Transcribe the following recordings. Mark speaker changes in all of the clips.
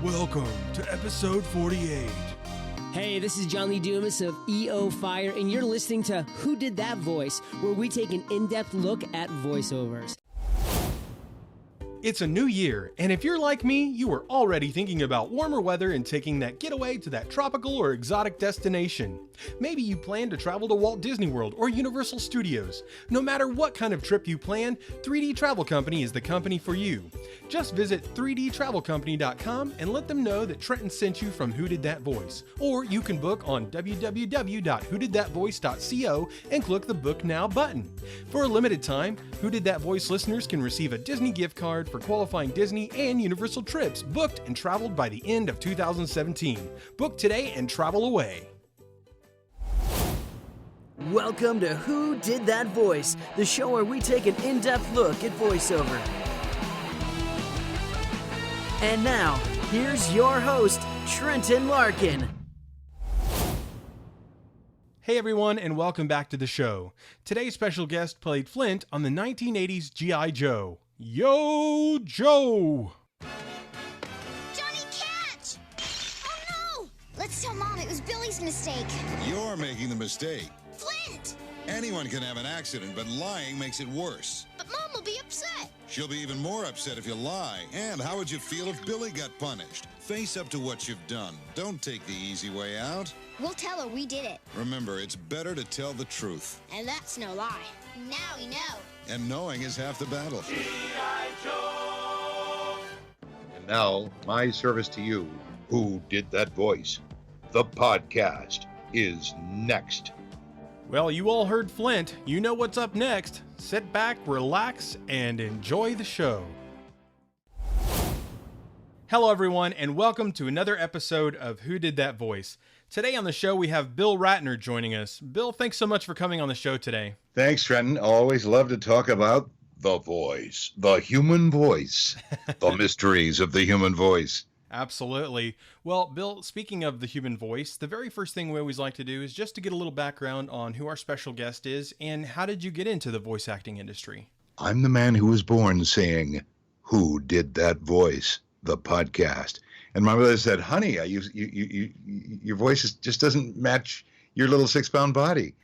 Speaker 1: Welcome to episode 48.
Speaker 2: Hey, this is John Lee Dumas of EO Fire, and you're listening to Who Did That Voice, where we take an in-depth look at voiceovers.
Speaker 1: It's a new year, and if you're like me, you are already thinking about warmer weather and taking that getaway to that tropical or exotic destination. Maybe you plan to travel to Walt Disney World or Universal Studios. No matter what kind of trip you plan, 3D Travel Company is the company for you. Just visit 3dtravelcompany.com and let them know that Trenton sent you from Who Did That Voice. Or you can book on www.whodidthatvoice.co and click the Book Now button. For a limited time, Who Did That Voice listeners can receive a Disney gift card for qualifying Disney and Universal trips booked and traveled by the end of 2017. Book today and travel away.
Speaker 2: Welcome to Who Did That Voice, the show where we take an in-depth look at voiceover. And now, here's your host, Trenton Larkin.
Speaker 1: Hey everyone, and welcome back to the show. Today's special guest played Flint on the 1980s G.I. Joe. Yo, Joe!
Speaker 3: Johnny, catch! Oh no! Let's tell Mom it was Billy's mistake.
Speaker 4: You're making the mistake.
Speaker 3: Flint!
Speaker 4: Anyone can have an accident, but lying makes it worse.
Speaker 3: But Mom will be upset.
Speaker 4: She'll be even more upset if you lie. And how would you feel if Billy got punished? Face up to what you've done. Don't take the easy way out.
Speaker 3: We'll tell her we did it.
Speaker 4: Remember, it's better to tell the truth.
Speaker 3: And that's no lie. Now we know.
Speaker 4: And knowing is half the battle.
Speaker 5: And now, my service to you, Who Did That Voice? The podcast is next.
Speaker 1: Well, you all heard Flint. You know what's up next. Sit back, relax, and enjoy the show. Hello, everyone, and welcome to another episode of Who Did That Voice? Today on the show, we have Bill Ratner joining us. Bill, thanks so much for coming on the show today.
Speaker 5: Thanks, Trenton. Always love to talk about the voice, the human voice, the mysteries of the human voice.
Speaker 1: Absolutely. Well, Bill, speaking of the human voice, the very first thing we always like to do is just to get a little background on who our special guest is and how did you get into the voice acting industry?
Speaker 5: I'm the man who was born saying, Who Did That Voice? The podcast. And my mother said, honey, your voice just doesn't match your little 6-pound body.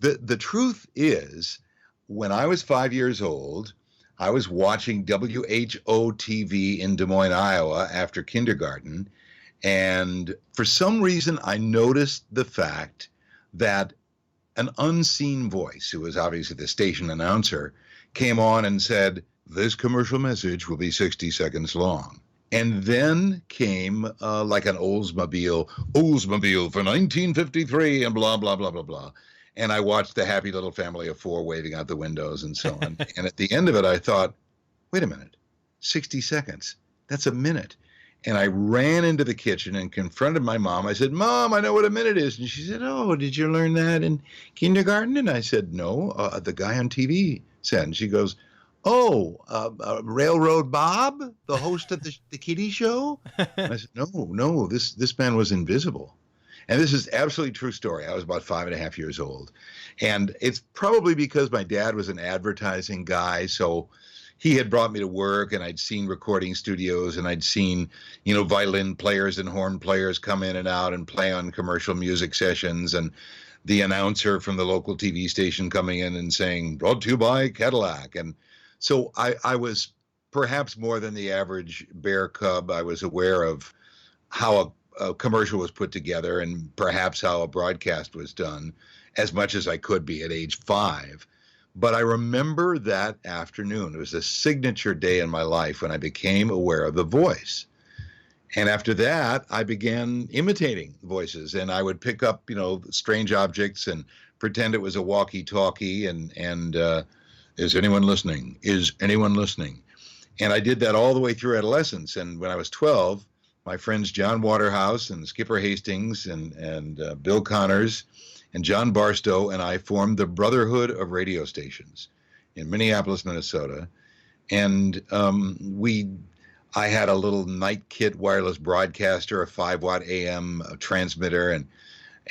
Speaker 5: The truth is, when I was 5 years old, I was watching WHO-TV in Des Moines, Iowa after kindergarten. And for some reason, I noticed the fact that an unseen voice, who was obviously the station announcer, came on and said, this commercial message will be 60 seconds long. And then came like an Oldsmobile for 1953 and blah, blah, blah, blah, blah. And I watched the happy little family of 4 waving out the windows and so on. And at the end of it, I thought, wait a minute, 60 seconds, that's a minute. And I ran into the kitchen and confronted my mom. I said, Mom, I know what a minute is. And she said, oh, did you learn that in kindergarten? And I said, no, the guy on TV said. And she goes, oh, Railroad Bob, the host of the kiddie show? And I said, no, this man was invisible. And this is absolutely true story. I was about 5.5 years old. And it's probably because my dad was an advertising guy. So he had brought me to work and I'd seen recording studios and I'd seen, violin players and horn players come in and out and play on commercial music sessions. And the announcer from the local TV station coming in and saying, brought to you by Cadillac. And so I was perhaps more than the average bear cub. I was aware of how a commercial was put together and perhaps how a broadcast was done as much as I could be at age 5. But I remember that afternoon. It was a signature day in my life when I became aware of the voice. And after that, I began imitating voices and I would pick up, strange objects and pretend it was a walkie-talkie and is anyone listening? Is anyone listening? And I did that all the way through adolescence. And when I was 12, my friends John Waterhouse and Skipper Hastings and Bill Connors and John Barstow and I formed the Brotherhood of Radio Stations. in Minneapolis, Minnesota. And I had a little night kit wireless broadcaster, a 5-watt AM transmitter,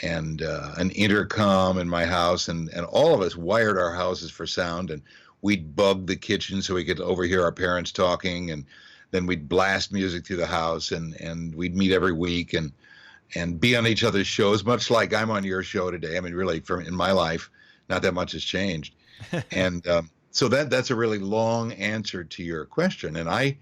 Speaker 5: and an intercom in my house, and all of us wired our houses for sound, and we'd bug the kitchen so we could overhear our parents talking, and then we'd blast music through the house, and we'd meet every week and be on each other's shows, much like I'm on your show today. I mean, really, in my life, not that much has changed. And so that's a really long answer to your question. And I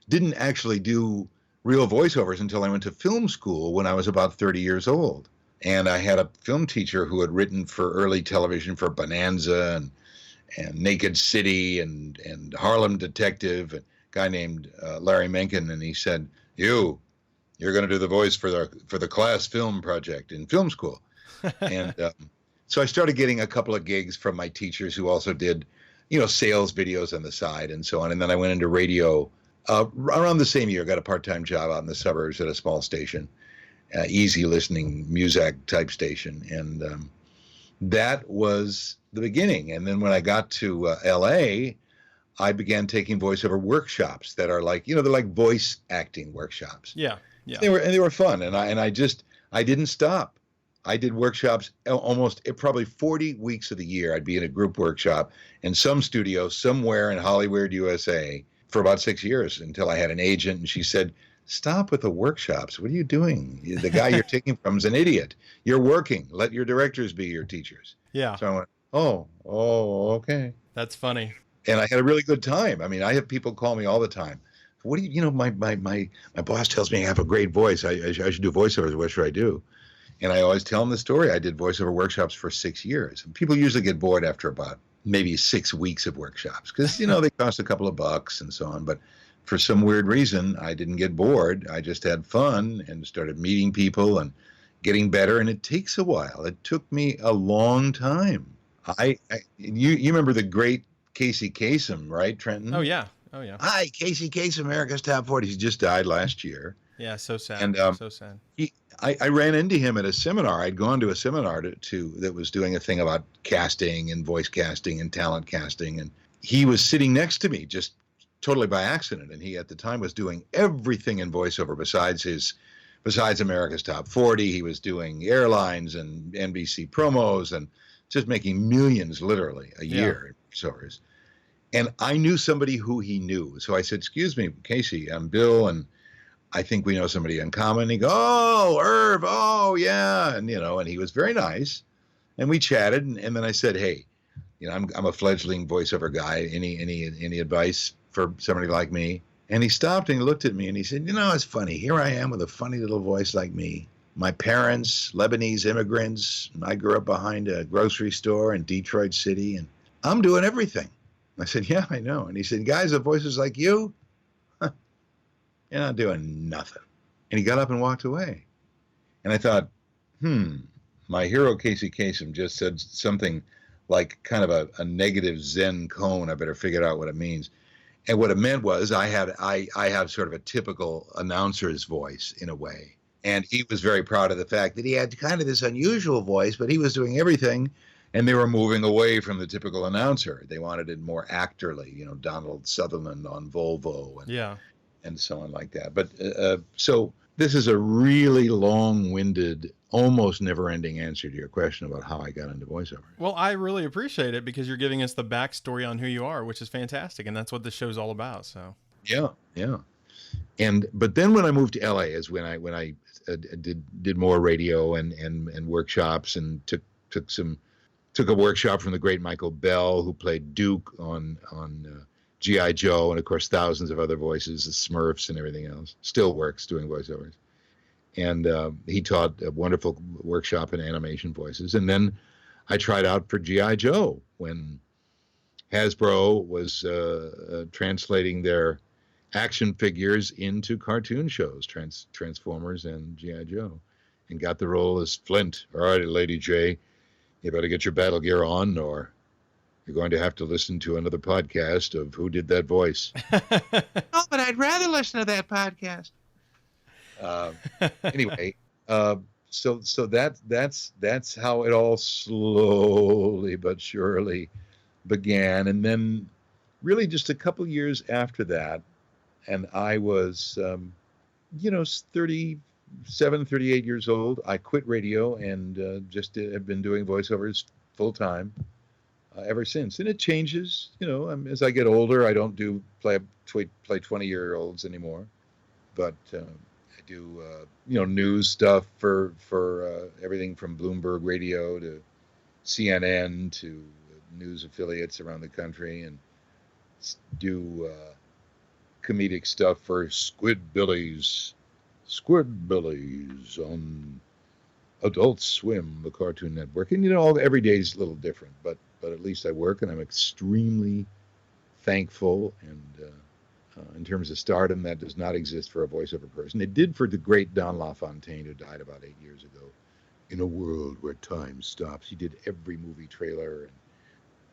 Speaker 5: didn't actually do real voiceovers until I went to film school when I was about 30 years old. And I had a film teacher who had written for early television for Bonanza and Naked City and Harlem Detective, a guy named Larry Menken, and he said, you're going to do the voice for the class film project in film school. And so I started getting a couple of gigs from my teachers who also did, sales videos on the side and so on. And then I went into radio around the same year, got a part-time job out in the suburbs at a small station. Easy listening music type station. And that was the beginning. And then when I got to LA, I began taking voiceover workshops that are like, they're like voice acting workshops.
Speaker 1: Yeah. Yeah.
Speaker 5: They were fun. And I didn't stop. I did workshops almost probably 40 weeks of the year. I'd be in a group workshop in some studio somewhere in Hollywood, USA for about 6 years until I had an agent, and she said, stop with the workshops. What are you doing? The guy you're taking from is an idiot. You're working. Let your directors be your teachers.
Speaker 1: Yeah.
Speaker 5: So I went, oh, okay.
Speaker 1: That's funny.
Speaker 5: And I had a really good time. I mean, I have people call me all the time. What do you, my boss tells me I have a great voice. I should do voiceovers. What should I do? And I always tell them the story. I did voiceover workshops for 6 years. And people usually get bored after about maybe 6 weeks of workshops because, they cost a couple of bucks and so on. But for some weird reason, I didn't get bored. I just had fun and started meeting people and getting better. And it takes a while. It took me a long time. You remember the great Casey Kasem, right, Trenton?
Speaker 1: Oh, yeah.
Speaker 5: Hi, Casey Kasem, America's Top 40. He just died last year.
Speaker 1: Yeah, so sad.
Speaker 5: And
Speaker 1: so sad.
Speaker 5: I ran into him at a seminar. I'd gone to a seminar that was doing a thing about casting and voice casting and talent casting. And he was sitting next to me just totally by accident. And he at the time was doing everything in voiceover besides America's Top 40. He was doing airlines and NBC promos and just making millions literally a year in voiceovers. And I knew somebody who he knew. So I said, excuse me, Casey, I'm Bill, and I think we know somebody in common. And he goes, oh, Irv, oh, yeah. And, and he was very nice. And we chatted. And then I said, hey, I'm a fledgling voiceover guy. Any advice for somebody like me? And he stopped and he looked at me and he said, it's funny. Here I am with a funny little voice like me. My parents, Lebanese immigrants. And I grew up behind a grocery store in Detroit City. And I'm doing everything. I said, yeah, I know. And he said, guys with voices like you, you're not doing nothing. And he got up and walked away. And I thought, my hero Casey Kasem just said something like kind of a negative Zen koan. I better figure out what it means. And what it meant was I have sort of a typical announcer's voice in a way. And he was very proud of the fact that he had kind of this unusual voice, but he was doing everything. And they were moving away from the typical announcer. They wanted it more actorly, Donald Sutherland on Volvo and so on like that. But so this is a really long-winded, almost never-ending answer to your question about how I got into voiceover.
Speaker 1: Well, I really appreciate it because you're giving us the backstory on who you are, which is fantastic. And that's what this show's all about. So
Speaker 5: yeah. But then when I moved to LA is when I did more radio and workshops and took a workshop from the great Michael Bell, who played Duke on G.I. Joe, and of course thousands of other voices, the Smurfs and everything else. Still works doing voiceovers. And he taught a wonderful workshop in animation voices. And then I tried out for G.I. Joe when Hasbro was translating their action figures into cartoon shows, Transformers and G.I. Joe, and got the role as Flint. All right, Lady J, you better get your battle gear on, or you're going to have to listen to another podcast of Who Did That Voice. Oh, but I'd rather listen to that podcast. Anyway, so that's how it all slowly but surely began. And then really just a couple years after that, and I was, 37, 38 years old, I quit radio and just have been doing voiceovers full time ever since. And it changes, as I get older. I don't play 20-year-olds anymore, but I do news stuff for everything from Bloomberg Radio to CNN to news affiliates around the country, and do comedic stuff for Squidbillies on Adult Swim, the Cartoon Network. And every day's a little different, but at least I work, and I'm extremely thankful. And in terms of stardom, that does not exist for a voiceover person. It did for the great Don LaFontaine, who died about 8 years ago. In a world where time stops, he did every movie trailer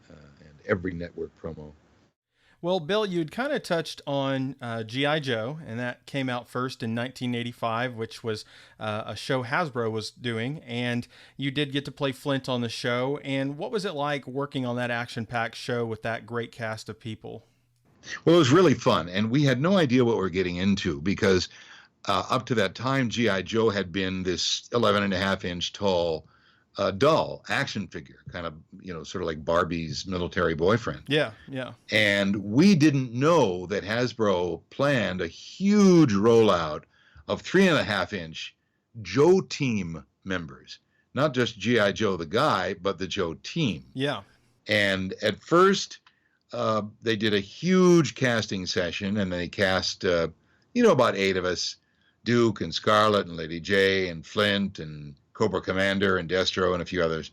Speaker 5: and every network promo.
Speaker 1: Well, Bill, you'd kind of touched on G.I. Joe, and that came out first in 1985, which was a show Hasbro was doing, and you did get to play Flint on the show. And what was it like working on that action-packed show with that great cast of people?
Speaker 5: Well, it was really fun, and we had no idea what we were getting into, because up to that time, G.I. Joe had been this 11.5-inch tall doll action figure, kind of, sort of like Barbie's military boyfriend.
Speaker 1: Yeah.
Speaker 5: And we didn't know that Hasbro planned a huge rollout of 3.5-inch Joe Team members, not just G.I. Joe the guy, but the Joe Team.
Speaker 1: Yeah.
Speaker 5: And at first, they did a huge casting session, and they cast, about 8 of us, Duke and Scarlet and Lady J and Flint and Cobra Commander and Destro and a few others,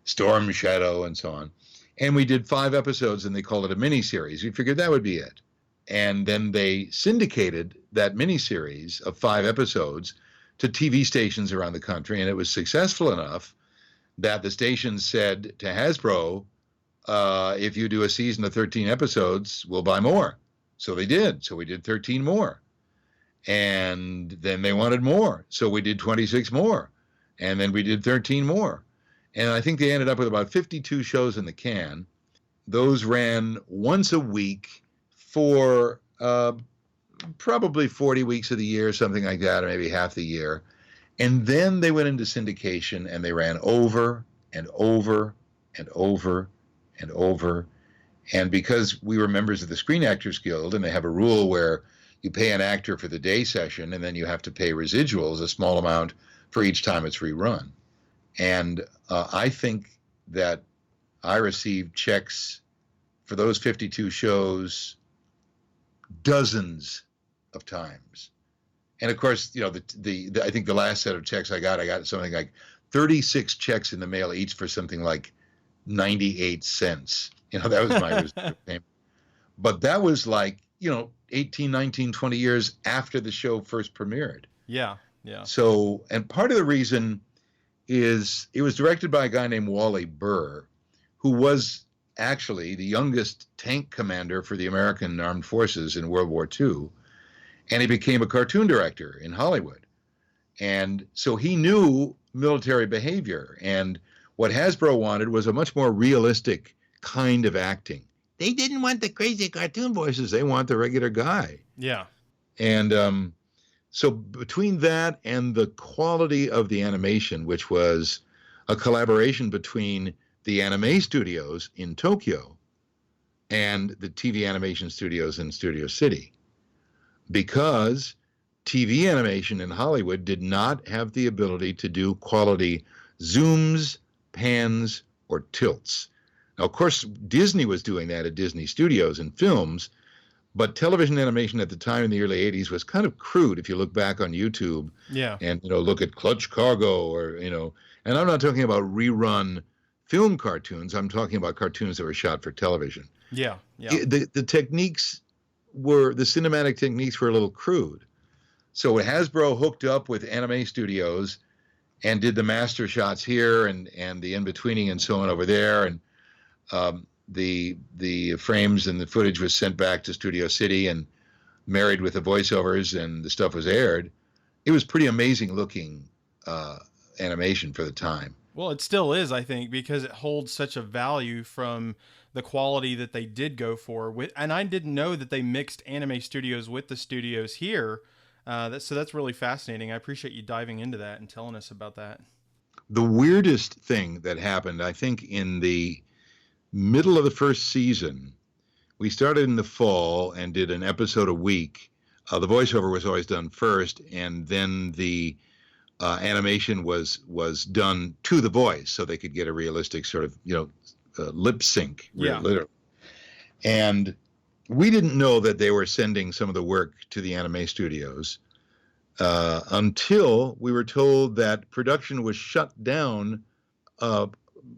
Speaker 5: Storm Shadow and so on. And we did 5 episodes, and they called it a miniseries. We figured that would be it. And then they syndicated that miniseries of 5 episodes to TV stations around the country, and it was successful enough that the stations said to Hasbro, if you do a season of 13 episodes, we'll buy more. So they did. So we did 13 more. And then they wanted more. So we did 26 more. And then we did 13 more. And I think they ended up with about 52 shows in the can. Those ran once a week for probably 40 weeks of the year, something like that, or maybe half the year. And then they went into syndication, and they ran over and over and over and over. And because we were members of the Screen Actors Guild, and they have a rule where you pay an actor for the day session, and then you have to pay residuals, a small amount, for each time it's rerun. And I think that I received checks for those 52 shows dozens of times. And of course, I think the last set of checks I got something like 36 checks in the mail, each for something like 98 cents. That was my residual payment. But that was like, 18, 19, 20 years after the show first premiered.
Speaker 1: Yeah.
Speaker 5: So, and part of the reason is it was directed by a guy named Wally Burr, who was actually the youngest tank commander for the American Armed Forces in World War II. And he became a cartoon director in Hollywood. And so he knew military behavior. And what Hasbro wanted was a much more realistic kind of acting. They didn't want the crazy cartoon voices. They want the regular guy.
Speaker 1: Yeah.
Speaker 5: And so between that and the quality of the animation, which was a collaboration between the anime studios in Tokyo and the TV animation studios in Studio City, because TV animation in Hollywood did not have the ability to do quality zooms, pans, or tilts. Now, of course, Disney was doing that at Disney Studios and films, but television animation at the time in the early 80s was kind of crude if you look back on YouTube.
Speaker 1: Yeah.
Speaker 5: And, look at Clutch Cargo or, and I'm not talking about rerun film cartoons. I'm talking about cartoons that were shot for television.
Speaker 1: Yeah.
Speaker 5: The techniques the cinematic techniques were a little crude. So Hasbro hooked up with anime studios and did the master shots here and the in-betweening and so on over there. And the frames and the footage was sent back to Studio City and married with the voiceovers, and the stuff was aired. It was pretty amazing looking animation for the time.
Speaker 1: Well, it still is, I think, because it holds such a value from the quality that they did go for. And I didn't know that they mixed anime studios with the studios here. So that's really fascinating. I appreciate you diving into that and telling us about that.
Speaker 5: The weirdest thing that happened, I think, in the middle of the first season, we started in the fall and did an episode a week. The voiceover was always done first, and then the animation was done to the voice, so they could get a realistic sort of lip sync, literally. And we didn't know that they were sending some of the work to the anime studios until we were told that production was shut down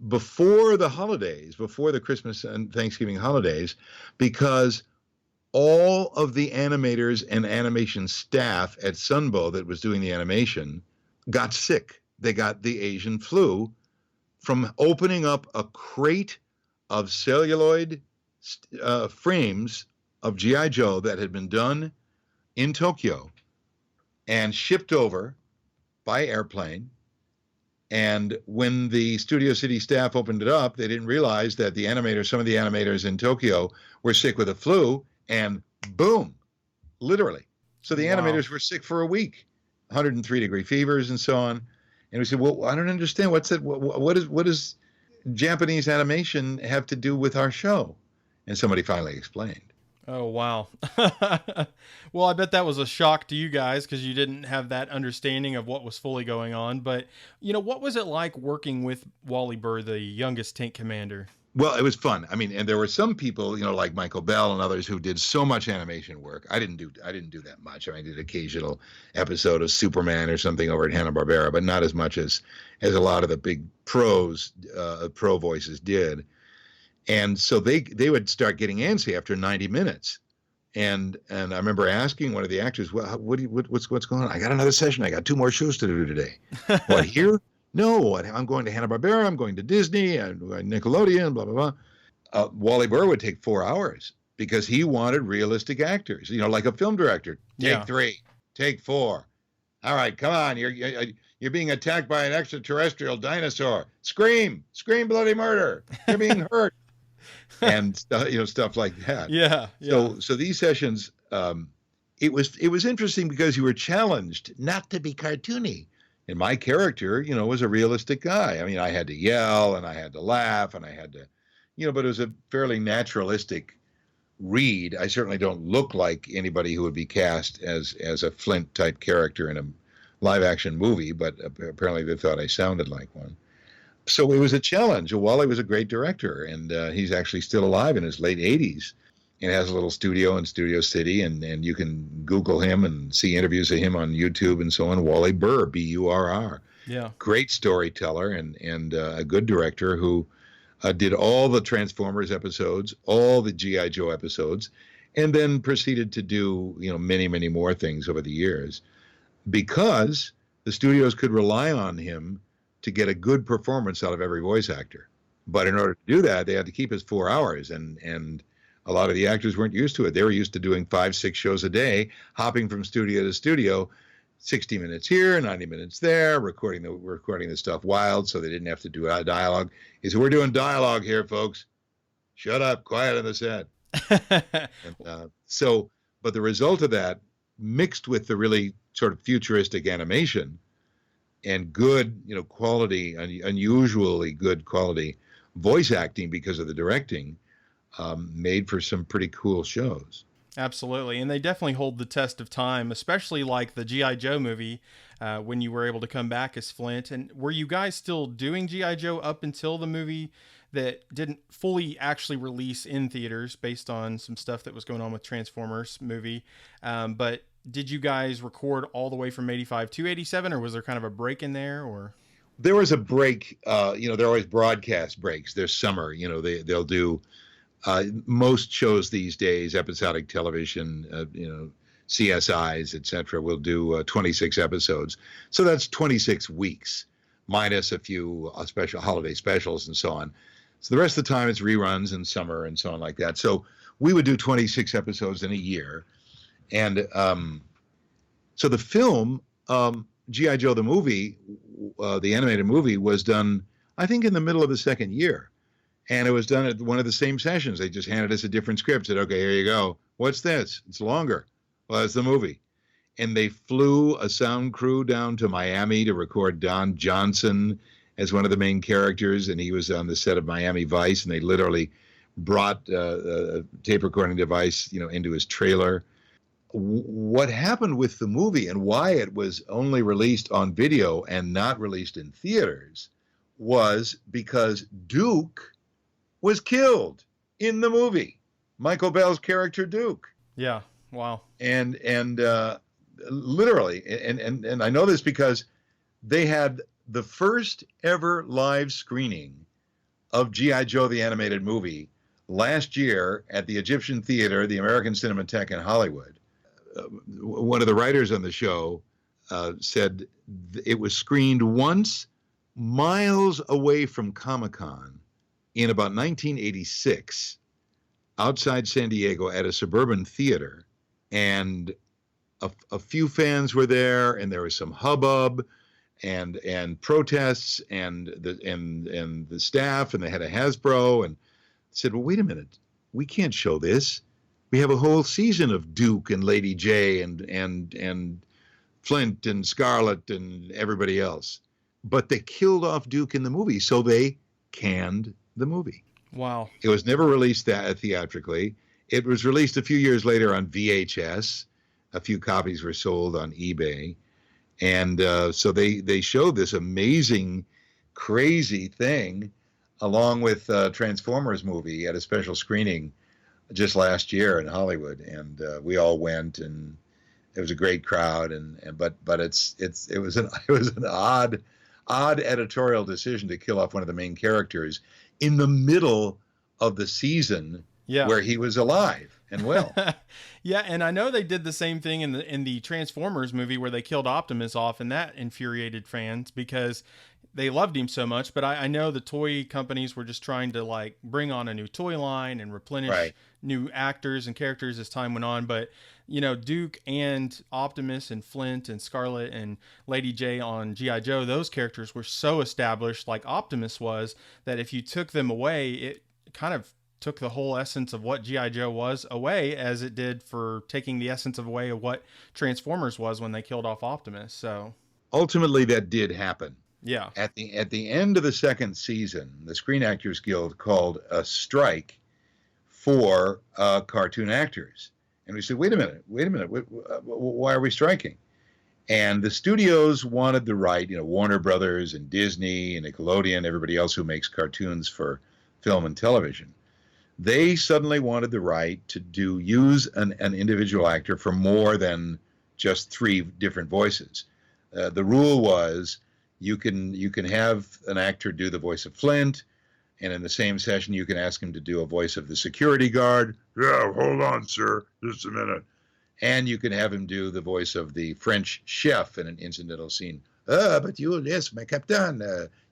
Speaker 5: before the holidays, before the Christmas and Thanksgiving holidays, because all of the animators and animation staff at Sunbow that was doing the animation got sick. They got the Asian flu from opening up a crate of celluloid frames of G.I. Joe that had been done in Tokyo and shipped over by airplane. And when the Studio City staff opened it up, they didn't realize that some of the animators in Tokyo were sick with the flu, and boom, literally. So the animators were sick for a week, 103-degree fevers and so on. And we said, well, I don't understand. What does Japanese animation have to do with our show? And somebody finally explained.
Speaker 1: Oh, wow. Well, I bet that was a shock to you guys because you didn't have that understanding of what was fully going on. But, what was it like working with Wally Burr, the youngest tank commander?
Speaker 5: Well, it was fun. I mean, and there were some people, like Michael Bell and others who did so much animation work. I didn't do that much. I did an occasional episode of Superman or something over at Hanna-Barbera, but not as much as a lot of the big pro voices did. And so they would start getting antsy after 90 minutes. And I remember asking one of the actors, well, what's going on? I got another session. I got 2 more shows to do today. What, here? No, I'm going to Hanna-Barbera. I'm going to Disney and Nickelodeon, blah, blah, blah. Wally Burr would take 4 hours because he wanted realistic actors, like a film director. Take 3, take 4. All right, come on. You're being attacked by an extraterrestrial dinosaur. Scream, bloody murder. You're being hurt. And stuff like that. Yeah. So these sessions, it was interesting because you were challenged not to be cartoony. And my character, was a realistic guy. I mean, I had to yell and I had to laugh and I had to, but it was a fairly naturalistic read. I certainly don't look like anybody who would be cast as a Flint type character in a live action movie, but apparently they thought I sounded like one. So it was a challenge. Wally was a great director, and he's actually still alive in his late 80s and has a little studio in Studio City, and you can Google him and see interviews of him on YouTube and so on. Wally Burr, B-U-R-R. Yeah. Great storyteller and a good director who did all the Transformers episodes, all the G.I. Joe episodes, and then proceeded to do, many, many more things over the years because the studios could rely on him to get a good performance out of every voice actor. But in order to do that, they had to keep his 4 hours. And a lot of the actors weren't used to it. They were used to doing 5-6 shows a day, hopping from studio to studio, 60 minutes here, 90 minutes there, recording the stuff wild so they didn't have to do dialogue. He said, we're doing dialogue here, folks. Shut up, quiet on the set. But the result of that, mixed with the really sort of futuristic animation, and good, quality, unusually good quality voice acting because of the directing, made for some pretty cool shows.
Speaker 1: Absolutely. And they definitely hold the test of time, especially like the G.I. Joe movie, when you were able to come back as Flint. And were you guys still doing G.I. Joe up until the movie that didn't fully actually release in theaters based on some stuff that was going on with Transformers movie? But did you guys record all the way from 85 to 87, or was there kind of a break in there? Or
Speaker 5: there was a break. There are always broadcast breaks. There's summer. They'll do most shows these days, episodic television. CSIs, etc. Will do 26 episodes. So that's 26 weeks minus a few special holiday specials and so on. So the rest of the time it's reruns and summer and so on like that. So we would do 26 episodes in a year. And so the film, G.I. Joe, the movie, the animated movie, was done I think in the middle of the second year. And it was done at one of the same sessions. They just handed us a different script, said, okay, here you go. What's this? It's longer. Well, it's the movie. And they flew a sound crew down to Miami to record Don Johnson as one of the main characters. And he was on the set of Miami Vice. And they literally brought a tape recording device, into his trailer. What happened with the movie and why it was only released on video and not released in theaters was because Duke was killed in the movie. Michael Bell's character Duke.
Speaker 1: Yeah. Wow.
Speaker 5: And literally, and I know this because they had the first ever live screening of G.I. Joe the animated movie last year at the Egyptian Theater, the American Cinematheque in Hollywood. One of the writers on the show said it was screened once miles away from Comic-Con in about 1986 outside San Diego at a suburban theater, and a few fans were there, and there was some hubbub and protests, and the staff, and they had a Hasbro, and said, well, wait a minute, we can't show this. We have a whole season of Duke and Lady J and Flint and Scarlet and everybody else. But they killed off Duke in the movie, so they canned the movie.
Speaker 1: Wow.
Speaker 5: It was never released theatrically. It was released a few years later on VHS. A few copies were sold on eBay. And so they showed this amazing, crazy thing along with Transformers movie at a special screening just last year in Hollywood. And we all went, and it was a great crowd. But it was an odd editorial decision to kill off one of the main characters in the middle of the season where he was alive and well.
Speaker 1: Yeah, and I know they did the same thing in the Transformers movie where they killed Optimus off, and that infuriated fans because they loved him so much. But I know the toy companies were just trying to bring on a new toy line and replenish new actors and characters as time went on. But Duke and Optimus and Flint and Scarlet and Lady J on G.I. Joe, those characters were so established, like Optimus was, that if you took them away, it kind of took the whole essence of what G.I. Joe was away, as it did for taking the essence away of what Transformers was when they killed off Optimus. So
Speaker 5: ultimately that did happen.
Speaker 1: Yeah.
Speaker 5: At the end of the second season, the Screen Actors Guild called a strike for cartoon actors. And we said, wait a minute, why are we striking? And the studios wanted the right, Warner Brothers and Disney and Nickelodeon, everybody else who makes cartoons for film and television. They suddenly wanted the right to use an individual actor for more than just 3 different voices. The rule was you can have an actor do the voice of Flint, and in the same session you can ask him to do a voice of the security guard. Yeah, hold on, sir, just a minute. And you can have him do the voice of the French chef in an incidental scene. But yes, my captain,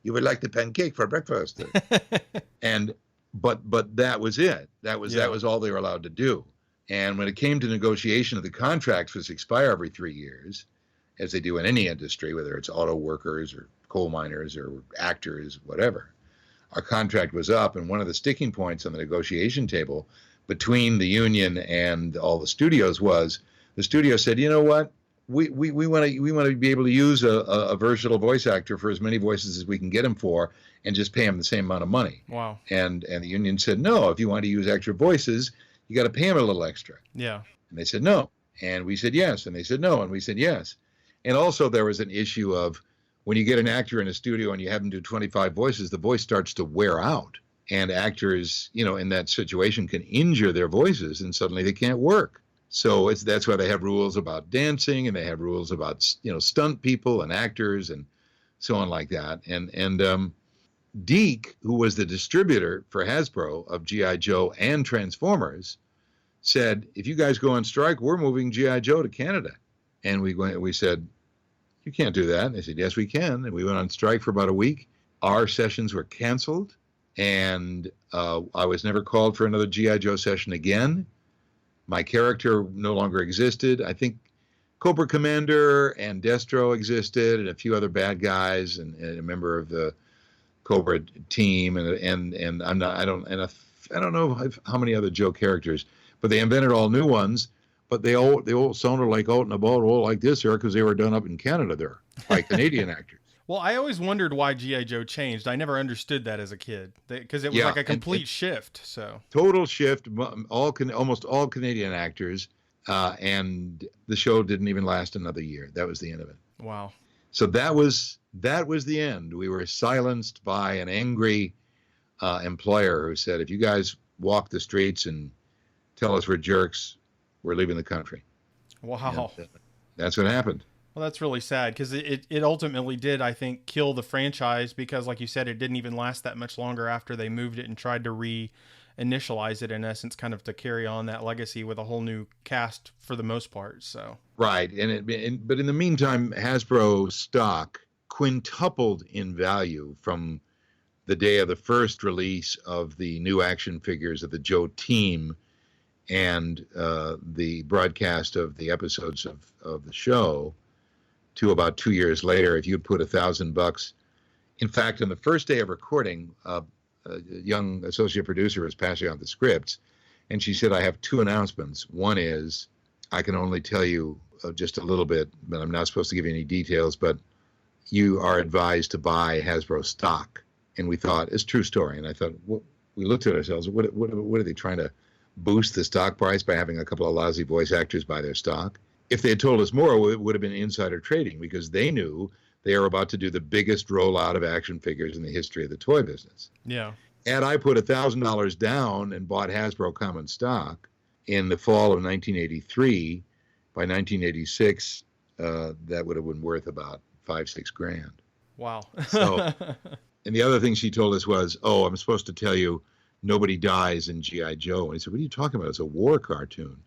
Speaker 5: you would like the pancake for breakfast. But that was it. That was all they were allowed to do. And when it came to negotiation of the contracts, which expire every 3 years, as they do in any industry, whether it's auto workers or coal miners or actors, whatever, our contract was up. And one of the sticking points on the negotiation table between the union and all the studios was the studio said, you know what? We want to be able to use a versatile voice actor for as many voices as we can get him for, and just pay him the same amount of money.
Speaker 1: Wow.
Speaker 5: And the union said, no, if you want to use extra voices, you got to pay him a little extra.
Speaker 1: Yeah.
Speaker 5: And they said no. And we said yes. And they said no. And we said yes. And also there was an issue of when you get an actor in a studio and you have him do 25 voices, the voice starts to wear out. And actors, in that situation can injure their voices and suddenly they can't work. So that's why they have rules about dancing, and they have rules about, stunt people and actors and so on like that. And Deke, who was the distributor for Hasbro of G.I. Joe and Transformers, said, if you guys go on strike, we're moving G.I. Joe to Canada. And we said, you can't do that. And they said, yes, we can. And we went on strike for about a week. Our sessions were canceled, and I was never called for another G.I. Joe session again. My character no longer existed. I think Cobra Commander and Destro existed, and a few other bad guys, and a member of the Cobra team, and I don't know how many other Joe characters, but they invented all new ones. But they all sounded like out and about, all like this here, because they were done up in Canada there by Canadian actors.
Speaker 1: Well, I always wondered why G.I. Joe changed. I never understood that as a kid, because it was like a complete shift. So
Speaker 5: total shift, almost all Canadian actors, and the show didn't even last another year. That was the end of it.
Speaker 1: Wow.
Speaker 5: So that was the end. We were silenced by an angry employer who said, "If you guys walk the streets and tell us we're jerks, we're leaving the country."
Speaker 1: Wow.
Speaker 5: And, that's what happened.
Speaker 1: Well, that's really sad, because it ultimately did, I think, kill the franchise, because, like you said, it didn't even last that much longer after they moved it and tried to reinitialize it, in essence, kind of to carry on that legacy with a whole new cast for the most part. So
Speaker 5: Right, but in the meantime, Hasbro stock quintupled in value from the day of the first release of the new action figures of the Joe team and the broadcast of the episodes of the show to about 2 years later. If you'd put $1,000, in fact, on the first day of recording, a young associate producer was passing out the scripts, and she said, "I have two announcements. One is, I can only tell you just a little bit, but I'm not supposed to give you any details, but you are advised to buy Hasbro stock." And we thought, it's a true story. And I thought, we looked at ourselves, what are they trying to boost the stock price by having a couple of lousy voice actors buy their stock? If they had told us more, it would have been insider trading, because they knew they were about to do the biggest rollout of action figures in the history of the toy business.
Speaker 1: yeah.
Speaker 5: And I put $1,000 down and bought Hasbro common stock in the fall of 1983. By 1986, that would have been worth about $5-6 grand.
Speaker 1: Wow.
Speaker 5: So, and the other thing she told us was, "Oh, I'm supposed to tell you nobody dies in G.I. Joe." And I said, "What are you talking about? It's a war cartoon."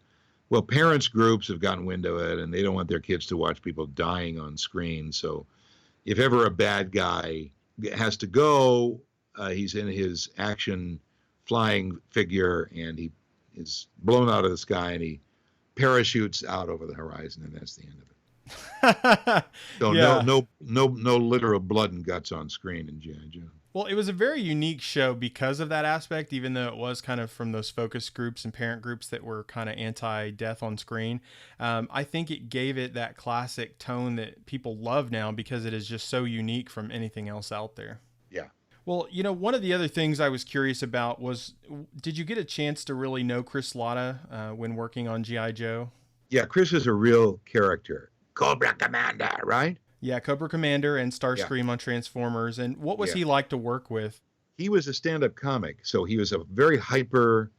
Speaker 5: Well, parents groups have gotten wind of it, and they don't want their kids to watch people dying on screen. So if ever a bad guy has to go, he's in his action flying figure, and he is blown out of the sky, and he parachutes out over the horizon, and that's the end of it. So
Speaker 1: Yeah.
Speaker 5: no literal blood and guts on screen in G.I. Joe.
Speaker 1: Well, it was a very unique show because of that aspect, even though it was kind of from those focus groups and parent groups that were kind of anti-death on screen. I think it gave it that classic tone that people love now, because it is just so unique from anything else out there.
Speaker 5: Yeah.
Speaker 1: Well, one of the other things I was curious about was, did you get a chance to really know Chris Latta when working on G.I. Joe?
Speaker 5: Yeah, Chris is a real character. Cobra Commander, right?
Speaker 1: Yeah, Cobra Commander and Starscream on Transformers. And what was he like to work with?
Speaker 5: He was a stand-up comic, so he was a very hyper,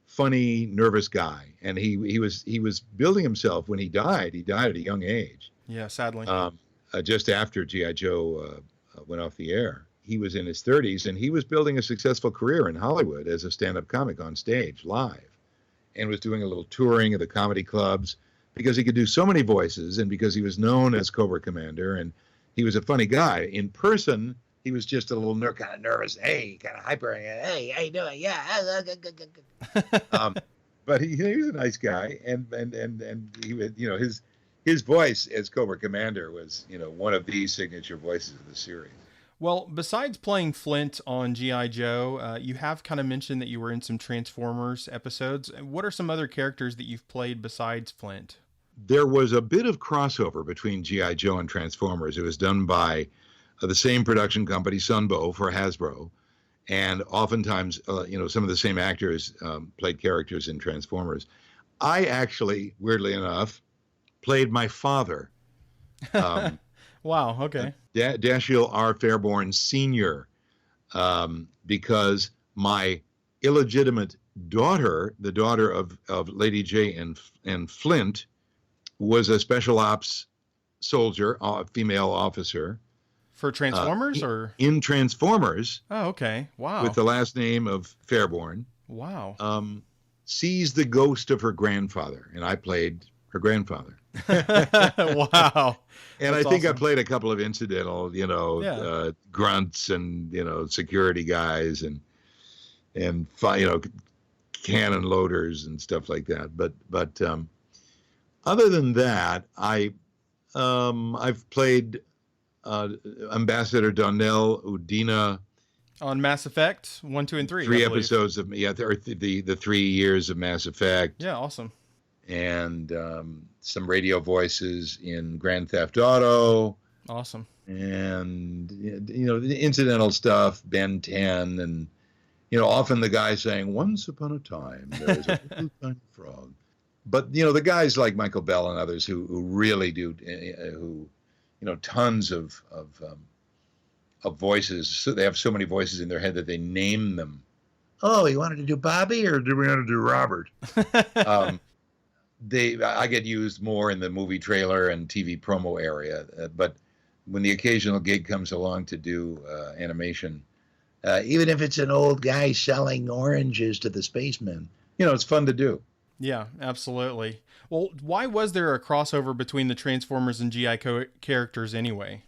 Speaker 5: funny, nervous guy, and he was building himself when he died. He died at a young age.
Speaker 1: Yeah, sadly.
Speaker 5: Just after G.I. Joe went off the air. He was in his 30s, and he was building a successful career in Hollywood as a stand-up comic on stage, live, and was doing a little touring of the comedy clubs, because he could do so many voices, and because he was known as Cobra Commander, and he was a funny guy. In person, he was just a little kind of nervous. Hey, kind of hyper. Hey, how you doing? Yeah. But he was a nice guy, and he would, his voice as Cobra Commander was, one of the signature voices of the series.
Speaker 1: Well, besides playing Flint on G.I. Joe, you have kind of mentioned that you were in some Transformers episodes. What are some other characters that you've played besides Flint?
Speaker 5: There was a bit of crossover between G.I. Joe and Transformers. It was done by the same production company, Sunbow, for Hasbro. And oftentimes, some of the same actors played characters in Transformers. I actually, weirdly enough, played my father.
Speaker 1: Wow, okay.
Speaker 5: Dashiell R. Fairborn Sr., because my illegitimate daughter, the daughter of Lady J and Flint, was a special ops soldier, a female officer.
Speaker 1: For Transformers or?
Speaker 5: In Transformers.
Speaker 1: Oh, okay. Wow.
Speaker 5: With the last name of Fairborn.
Speaker 1: Wow.
Speaker 5: Sees the ghost of her grandfather, and I played her grandfather.
Speaker 1: Wow.
Speaker 5: And
Speaker 1: That's
Speaker 5: I think
Speaker 1: awesome.
Speaker 5: I played a couple of incidental, grunts and, security guys and cannon loaders and stuff like that. But other than that, I've played Ambassador Donnell Udina
Speaker 1: On Mass Effect 1, 2, and 3.
Speaker 5: Three
Speaker 1: I believe.
Speaker 5: episodes of the 3 years of Mass Effect.
Speaker 1: Yeah, awesome.
Speaker 5: And some radio voices in Grand Theft Auto.
Speaker 1: Awesome.
Speaker 5: And the incidental stuff, Ben 10, and often the guy saying, "Once upon a time there was a little tiny frog." But the guys like Michael Bell and others who really do, tons of voices. So they have so many voices in their head that they name them. Oh, you wanted to do Bobby, or do we want to do Robert? I get used more in the movie trailer and TV promo area, but when the occasional gig comes along to do animation, even if it's an old guy selling oranges to the spacemen, it's fun to do.
Speaker 1: Yeah, absolutely. Well, why was there a crossover between the Transformers and GI characters anyway?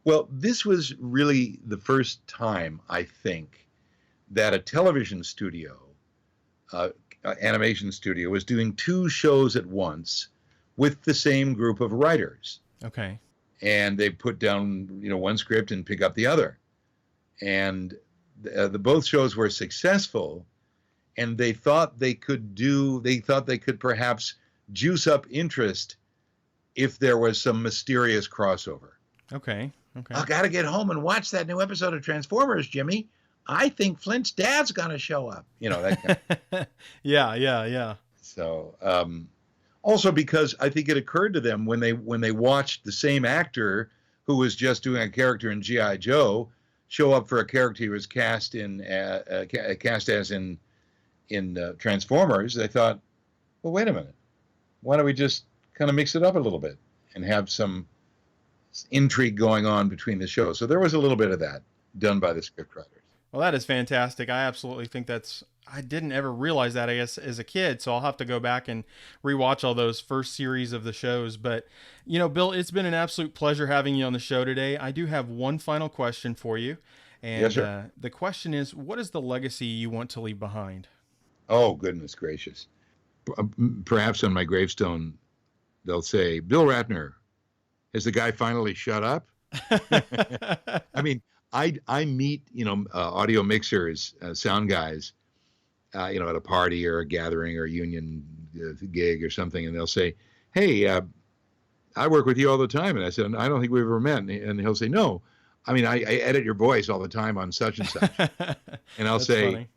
Speaker 5: Well, this was really the first time, I think, that a television studio, animation studio, was doing 2 shows at once with the same group of writers.
Speaker 1: Okay.
Speaker 5: And they put down, one script and pick up the other. And the both shows were successful, and they thought they could perhaps juice up interest if there was some mysterious crossover.
Speaker 1: Okay.
Speaker 5: I got to get home and watch that new episode of Transformers, Jimmy. I think Flint's dad's going to show up. That kind of.
Speaker 1: Yeah.
Speaker 5: So, also because I think it occurred to them when they watched the same actor who was just doing a character in G.I. Joe show up for a character he was cast as in Transformers, they thought, well, wait a minute. Why don't we just kind of mix it up a little bit and have some intrigue going on between the shows? So there was a little bit of that done by the scriptwriters.
Speaker 1: Well, that is fantastic. I absolutely think I didn't ever realize that, I guess, as a kid. So I'll have to go back and rewatch all those first series of the shows. But, Bill, it's been an absolute pleasure having you on the show today. I do have one final question for you. And
Speaker 5: yes, sir.
Speaker 1: The question is, what is the legacy you want to leave behind?
Speaker 5: Oh, goodness gracious. Perhaps on my gravestone, they'll say, Bill Ratner, has the guy finally shut up? I mean, I meet, audio mixers, sound guys, at a party or a gathering or a union gig or something, and they'll say, hey, I work with you all the time. And I said, I don't think we've ever met. And he'll say, no, I mean, I edit your voice all the time on such and such. And I'll say, funny.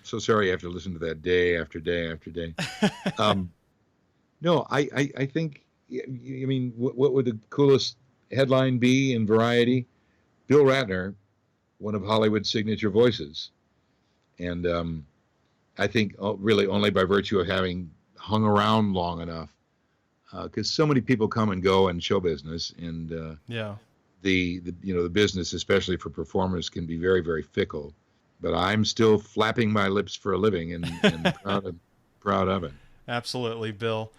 Speaker 5: So sorry, I have to listen to that day after day after day. No, I think, I mean, what would the coolest headline be in Variety? Bill Ratner, one of Hollywood's signature voices. And I think really only by virtue of having hung around long enough, because so many people come and go in show business, and the business, especially for performers, can be very, very fickle. But I'm still flapping my lips for a living, and proud of it. Absolutely, Bill.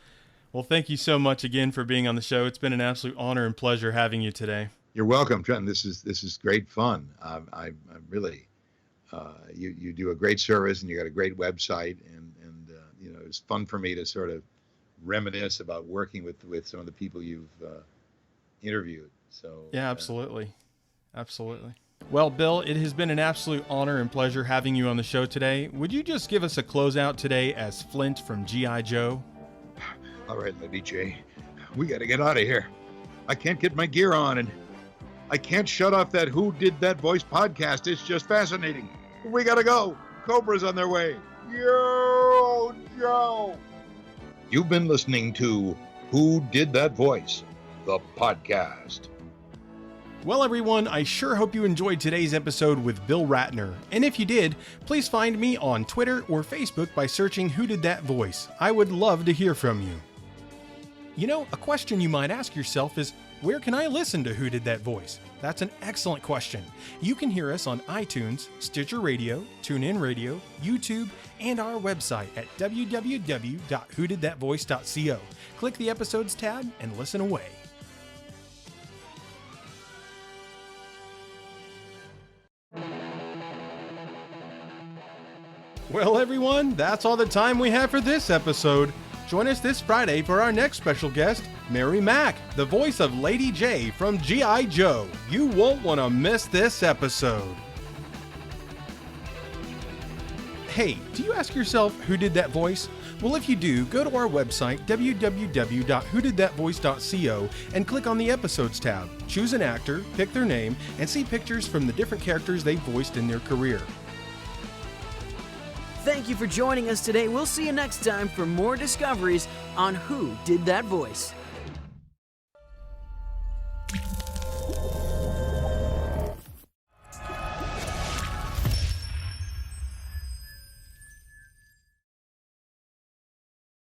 Speaker 5: Well, thank you so much again for being on the show. It's been an absolute honor and pleasure having you today. You're welcome, Trenton. This is great fun. I really, you do a great service, and you got a great website, and it's fun for me to sort of reminisce about working with some of the people you've interviewed. So yeah, absolutely. Well, Bill, it has been an absolute honor and pleasure having you on the show today. Would you just give us a closeout today as Flint from G.I. Joe? All right, Lady J, we got to get out of here. I can't get my gear on, and I can't shut off that Who Did That Voice podcast. It's just fascinating. We got to go. Cobra's on their way. Yo, Joe. You've been listening to Who Did That Voice, the podcast. Well, everyone, I sure hope you enjoyed today's episode with Bill Ratner. And if you did, please find me on Twitter or Facebook by searching Who Did That Voice. I would love to hear from you. You know, a question you might ask yourself is, where can I listen to Who Did That Voice? That's an excellent question. You can hear us on iTunes, Stitcher Radio, TuneIn Radio, YouTube, and our website at www.whodidthatvoice.co. Click the Episodes tab and listen away. Well, everyone, that's all the time we have for this episode. Join us this Friday for our next special guest, Mary Mack, the voice of Lady J from G.I. Joe. You won't want to miss this episode.
Speaker 1: Hey, do you ask yourself who did that voice? Well, if you do, go to our website, www.whodidthatvoice.co, and click on the Episodes tab. Choose an actor, pick their name, and see pictures from the different characters they voiced in their career.
Speaker 6: Thank you for joining us today. We'll see you next time for more discoveries on Who Did That Voice.